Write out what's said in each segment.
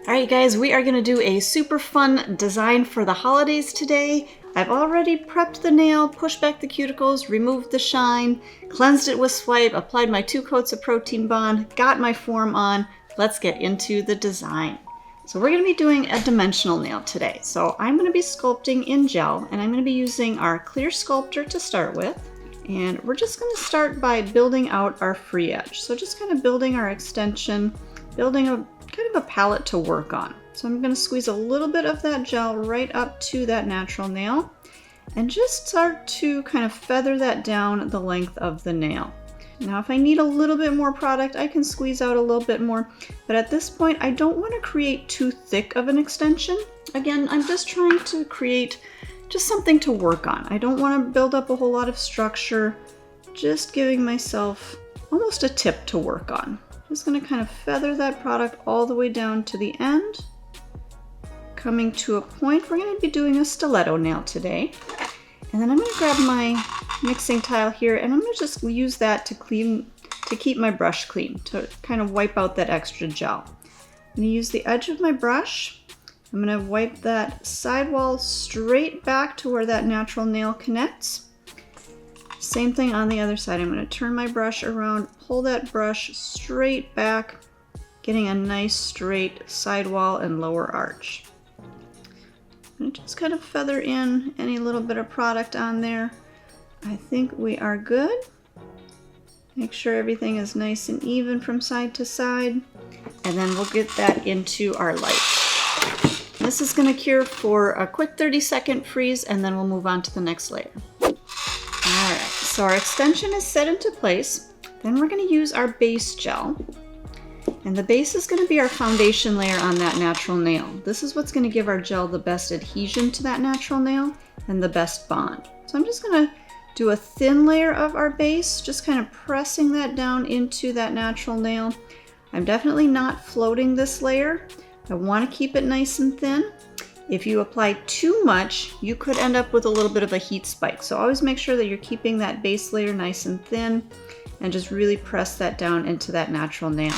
All right, guys, we are gonna do a super fun design for the holidays today. I've already prepped the nail, pushed back the cuticles, removed the shine, cleansed it with Swipe, applied my 2 coats of Protein Bond, got my form on. Let's get into the design. So we're gonna be doing a dimensional nail today. So I'm gonna be sculpting in gel, and I'm gonna be using our clear Sculptor to start with. And we're just gonna start by building out our free edge. So just kind of building our extension, building a kind of a palette to work on. So I'm going to squeeze a little bit of that gel right up to that natural nail and just start to kind of feather that down the length of the nail. Now if I need a little bit more product, I can squeeze out a little bit more, but at this point I don't want to create too thick of an extension. Again, I'm just trying to create just something to work on. I don't want to build up a whole lot of structure, just giving myself almost a tip to work on. Just going to kind of feather that product all the way down to the end. Coming to a point, we're going to be doing a stiletto nail today. And then I'm going to grab my mixing tile here and I'm going to just use that to keep my brush clean, to kind of wipe out that extra gel. I'm going to use the edge of my brush. I'm going to wipe that sidewall straight back to where that natural nail connects. Same thing on the other side. I'm going to turn my brush around, pull that brush straight back, getting a nice straight sidewall and lower arch. And just kind of feather in any little bit of product on there. I think we are good. Make sure everything is nice and even from side to side. And then we'll get that into our light. This is going to cure for a quick 30-second freeze, and then we'll move on to the next layer. Alright, so our extension is set into place. Then we're going to use our base gel. And the base is going to be our foundation layer on that natural nail. This is what's going to give our gel the best adhesion to that natural nail and the best bond. So I'm just going to do a thin layer of our base, just kind of pressing that down into that natural nail. I'm definitely not floating this layer. I want to keep it nice and thin. If you apply too much, you could end up with a little bit of a heat spike. So always make sure that you're keeping that base layer nice and thin and just really press that down into that natural nail.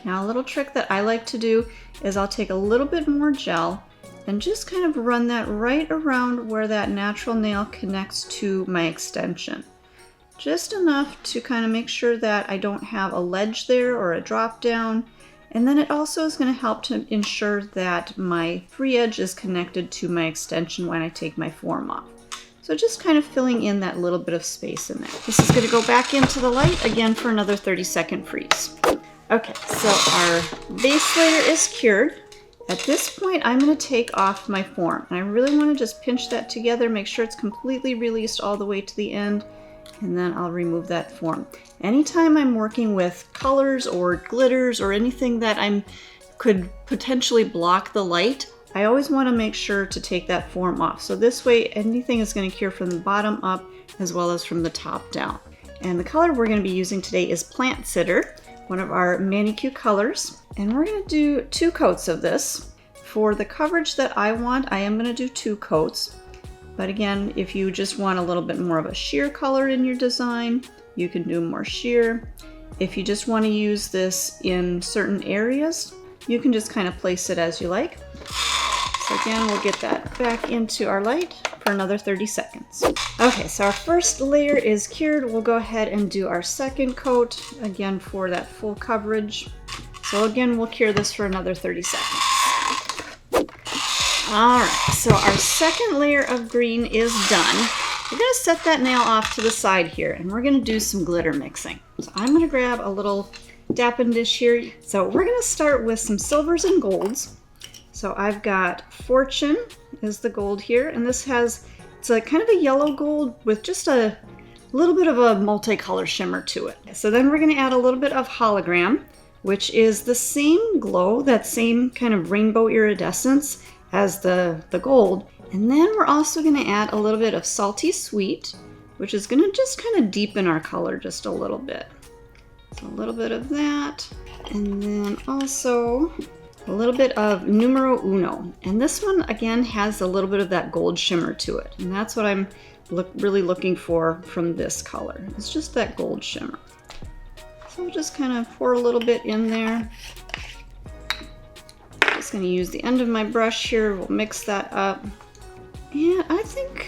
Now a little trick that I like to do is I'll take a little bit more gel and just kind of run that right around where that natural nail connects to my extension. Just enough to kind of make sure that I don't have a ledge there or a drop down. And then it also is going to help to ensure that my free edge is connected to my extension when I take my form off. So just kind of filling in that little bit of space in there. This is going to go back into the light again for another 30-second freeze. Okay, so our base layer is cured. At this point, I'm going to take off my form. And I really want to just pinch that together, make sure it's completely released all the way to the end. And then I'll remove that form. Anytime I'm working with colors or glitters or anything that could potentially block the light, I always want to make sure to take that form off. So this way anything is going to cure from the bottom up as well as from the top down. And the color we're going to be using today is Plant Sitter, one of our ManiQ colors. And we're going to do 2 coats of this. For the coverage that I want, I am going to do 2 coats. But again, if you just want a little bit more of a sheer color in your design, you can do more sheer. If you just want to use this in certain areas, you can just kind of place it as you like. So again, we'll get that back into our light for another 30 seconds. Okay, so our first layer is cured. We'll go ahead and do our second coat, again for that full coverage. So again, we'll cure this for another 30 seconds. Alright, so our second layer of green is done. We're going to set that nail off to the side here, and we're going to do some glitter mixing. So I'm going to grab a little dapping dish here. So we're going to start with some silvers and golds. So I've got Fortune is the gold here, and this it's a kind of a yellow gold with just a little bit of a multicolor shimmer to it. So then we're going to add a little bit of Hologram, which is the same glow, that same kind of rainbow iridescence as the gold. And then we're also going to add a little bit of Salty Sweet, which is going to just kind of deepen our color just a little bit. So a little bit of that. And then also a little bit of Numero Uno. And this one, again, has a little bit of that gold shimmer to it. And that's what I'm really looking for from this color. It's just that gold shimmer. So we'll just kind of pour a little bit in there. just gonna use the end of my brush here. We'll mix that up. And I think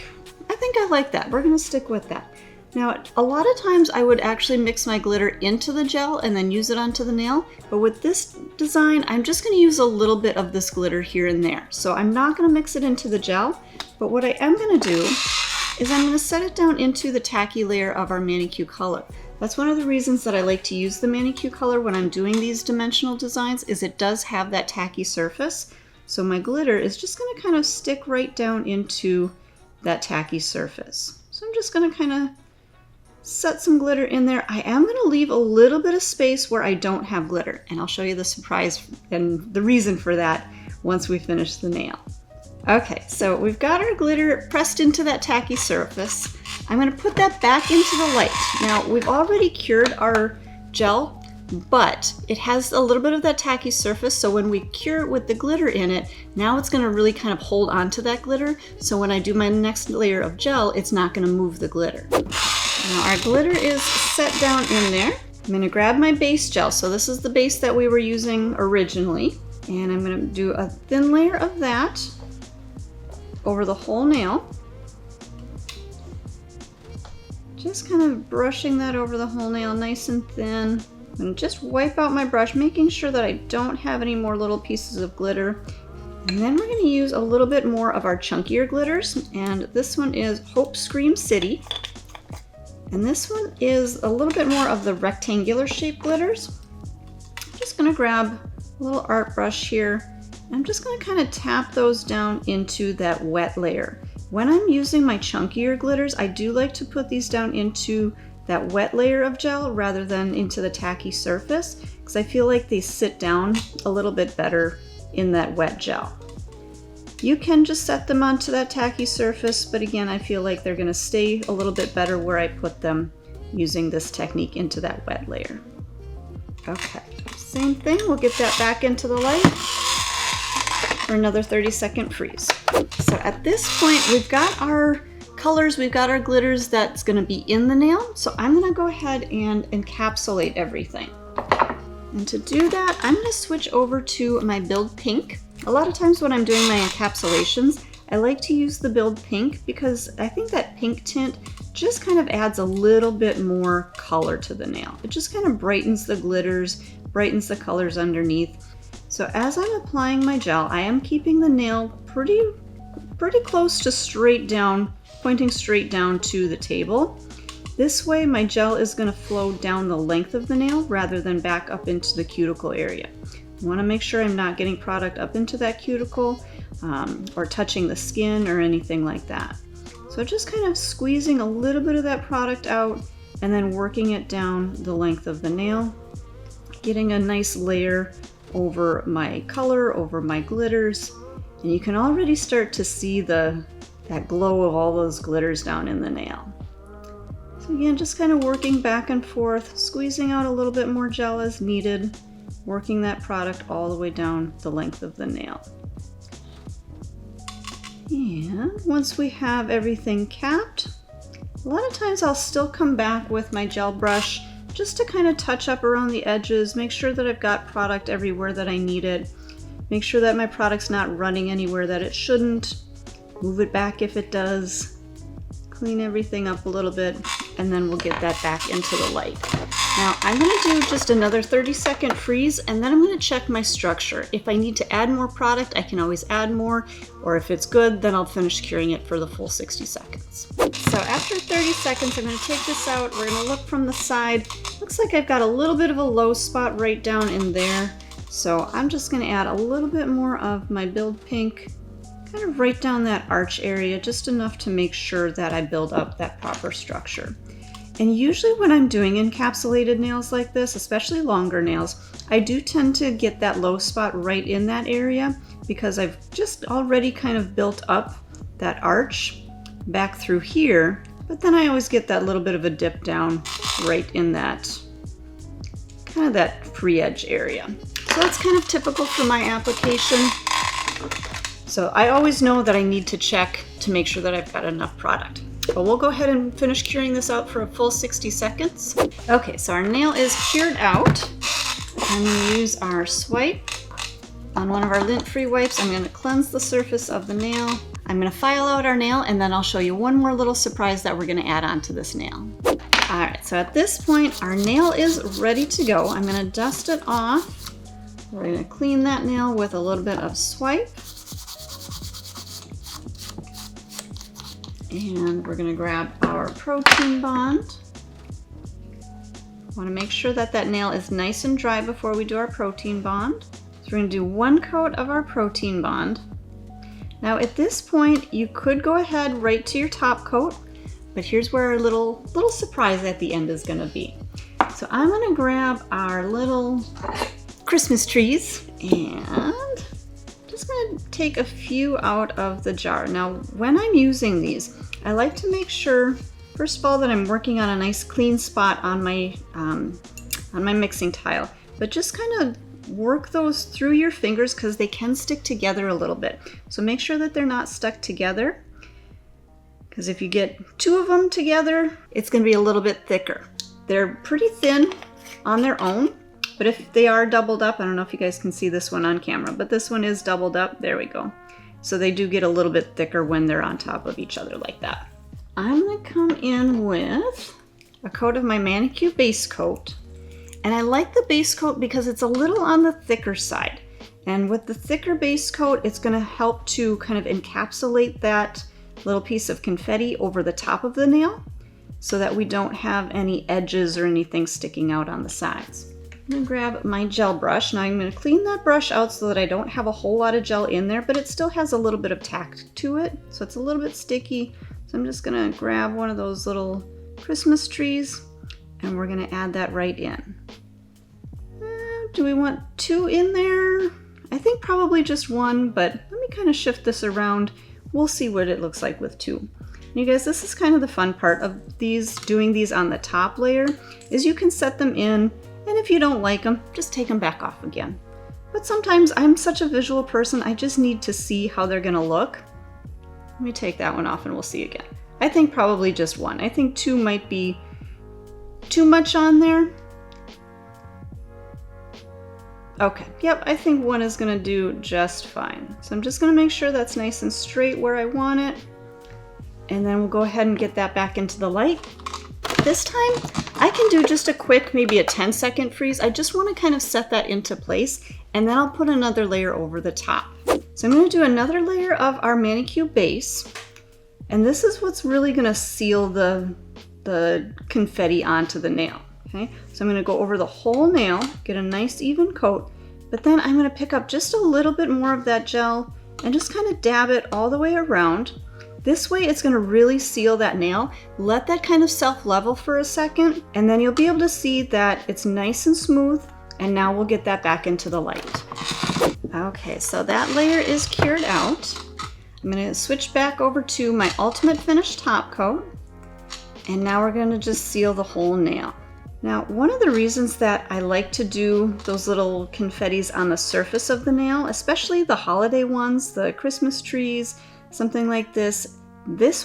I like that. We're gonna stick with that. Now, a lot of times I would actually mix my glitter into the gel and then use it onto the nail, but with this design, I'm just gonna use a little bit of this glitter here and there. So I'm not gonna mix it into the gel, but what I am gonna do is I'm gonna set it down into the tacky layer of our ManiQ color. That's one of the reasons that I like to use the ManiQ color when I'm doing these dimensional designs, is it does have that tacky surface. So my glitter is just gonna kind of stick right down into that tacky surface. So I'm just gonna kind of set some glitter in there. I am going to leave a little bit of space where I don't have glitter, and I'll show you the surprise and the reason for that once we finish the nail. Okay, so we've got our glitter pressed into that tacky surface. I'm going to put that back into the light. Now, we've already cured our gel, but it has a little bit of that tacky surface, so when we cure it with the glitter in it, now it's going to really kind of hold on to that glitter, so when I do my next layer of gel, it's not going to move the glitter. Now our glitter is set down in there. I'm going to grab my base gel. So this is the base that we were using originally. And I'm going to do a thin layer of that over the whole nail. Just kind of brushing that over the whole nail nice and thin. And just wipe out my brush, making sure that I don't have any more little pieces of glitter. And then we're going to use a little bit more of our chunkier glitters. And this one is Hope Scream City. And this one is a little bit more of the rectangular shaped glitters. I'm just gonna grab a little art brush here. I'm just gonna kind of tap those down into that wet layer. When I'm using my chunkier glitters, I do like to put these down into that wet layer of gel rather than into the tacky surface, because I feel like they sit down a little bit better in that wet gel. You can just set them onto that tacky surface, but again, I feel like they're going to stay a little bit better where I put them using this technique into that wet layer. Okay, same thing, we'll get that back into the light for another 30-second freeze. So at this point, we've got our colors, we've got our glitters that's going to be in the nail, so I'm going to go ahead and encapsulate everything. And to do that, I'm going to switch over to my Build Pink. A lot of times when I'm doing my encapsulations, I like to use the Build Pink because I think that pink tint just kind of adds a little bit more color to the nail. It just kind of brightens the glitters, brightens the colors underneath. So as I'm applying my gel, I am keeping the nail pretty close to straight down, pointing straight down to the table. This way my gel is going to flow down the length of the nail rather than back up into the cuticle area. I want to make sure I'm not getting product up into that cuticle or touching the skin or anything like that. So just kind of squeezing a little bit of that product out and then working it down the length of the nail, getting a nice layer over my color, over my glitters, and you can already start to see that glow of all those glitters down in the nail. So again, just kind of working back and forth, squeezing out a little bit more gel as needed, working that product all the way down the length of the nail. And once we have everything capped, a lot of times I'll still come back with my gel brush just to kind of touch up around the edges, make sure that I've got product everywhere that I need it, make sure that my product's not running anywhere that it shouldn't, move it back if it does, clean everything up a little bit, and then we'll get that back into the light. Now I'm going to do just another 30-second freeze, and then I'm going to check my structure. If I need to add more product, I can always add more, or if it's good, then I'll finish curing it for the full 60 seconds. So after 30 seconds, I'm going to take this out. We're going to look from the side. Looks like I've got a little bit of a low spot right down in there. So I'm just going to add a little bit more of my Build Pink, kind of right down that arch area, just enough to make sure that I build up that proper structure. And usually when I'm doing encapsulated nails like this, especially longer nails, I do tend to get that low spot right in that area because I've just already kind of built up that arch back through here, but then I always get that little bit of a dip down right in that, kind of that free edge area. So that's kind of typical for my application. So I always know that I need to check to make sure that I've got enough product. But we'll go ahead and finish curing this out for a full 60 seconds. Okay, so our nail is cured out. I'm going to use our swipe on one of our lint-free wipes, I'm gonna cleanse the surface of the nail. I'm gonna file out our nail, and then I'll show you one more little surprise that we're gonna add on to this nail. All right, so at this point, our nail is ready to go. I'm gonna dust it off. We're gonna clean that nail with a little bit of swipe. And we're gonna grab our protein bond. Want to make sure that that nail is nice and dry before we do our protein bond. So we're gonna do one coat of our protein bond. Now at this point, you could go ahead right to your top coat, but here's where our little surprise at the end is gonna be. So I'm gonna grab our little Christmas trees and just gonna take a few out of the jar. Now, when I'm using these, I like to make sure, first of all, that I'm working on a nice clean spot on my mixing tile, but just kind of work those through your fingers because they can stick together a little bit. So make sure that they're not stuck together, because if you get two of them together, it's going to be a little bit thicker. They're pretty thin on their own, but if they are doubled up, I don't know if you guys can see this one on camera, but this one is doubled up. There we go. So they do get a little bit thicker when they're on top of each other like that. I'm going to come in with a coat of my ManiQ Base Coat. And I like the base coat because it's a little on the thicker side. And with the thicker base coat, it's going to help to kind of encapsulate that little piece of confetti over the top of the nail so that we don't have any edges or anything sticking out on the sides. I'm going to grab my gel brush. Now I'm going to clean that brush out so that I don't have a whole lot of gel in there, but it still has a little bit of tact to it. So it's a little bit sticky. So I'm just going to grab one of those little Christmas trees and we're going to add that right in. Do we want two in there? I think probably just one, but let me kind of shift this around. We'll see what it looks like with two. And you guys, this is kind of the fun part of doing these on the top layer, is you can set them in, and if you don't like them, just take them back off again. But sometimes I'm such a visual person, I just need to see how they're gonna look. Let me take that one off and we'll see again. I think probably just one. I think two might be too much on there. Okay, yep, I think one is gonna do just fine. So I'm just gonna make sure that's nice and straight where I want it. And then we'll go ahead and get that back into the light. This time, I can do just a quick, maybe a 10-second freeze. I just wanna kind of set that into place, and then I'll put another layer over the top. So I'm gonna do another layer of our ManiQ base. And this is what's really gonna seal the confetti onto the nail. Okay, so I'm going to go over the whole nail, get a nice even coat, but then I'm going to pick up just a little bit more of that gel and just kind of dab it all the way around. This way it's going to really seal that nail. Let that kind of self-level for a second, and then you'll be able to see that it's nice and smooth, and now we'll get that back into the light. Okay, so that layer is cured out. I'm going to switch back over to my Ultimate Finish top coat, and now we're going to just seal the whole nail. Now, one of the reasons that I like to do those little confettis on the surface of the nail, especially the holiday ones, the Christmas trees, something like this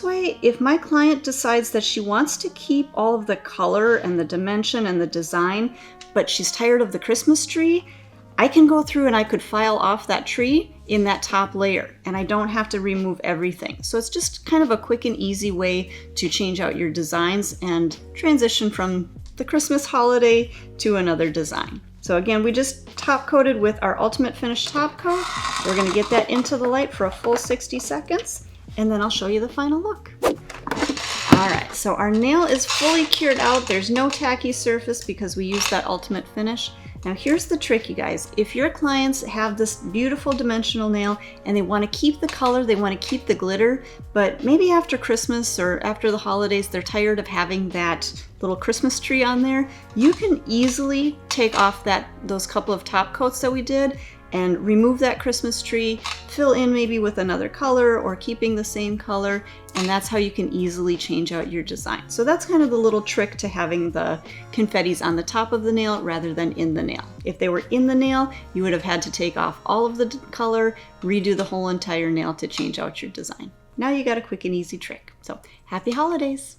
way, if my client decides that she wants to keep all of the color and the dimension and the design, but she's tired of the Christmas tree, I can go through and I could file off that tree in that top layer, and I don't have to remove everything. So it's just kind of a quick and easy way to change out your designs and transition from the Christmas holiday to another design. So again, we just top coated with our Ultimate Finish top coat. We're gonna get that into the light for a full 60 seconds, and then I'll show you the final look. All right, so our nail is fully cured out. There's no tacky surface because we used that Ultimate Finish. Now here's the trick, you guys. If your clients have this beautiful dimensional nail and they want to keep the color, they want to keep the glitter, but maybe after Christmas or after the holidays, they're tired of having that little Christmas tree on there, you can easily take off those couple of top coats that we did and remove that Christmas tree, fill in maybe with another color or keeping the same color, and that's how you can easily change out your design. So that's kind of the little trick to having the confettis on the top of the nail rather than in the nail. If they were in the nail, you would have had to take off all of the color, redo the whole entire nail to change out your design. Now you got a quick and easy trick. So happy holidays!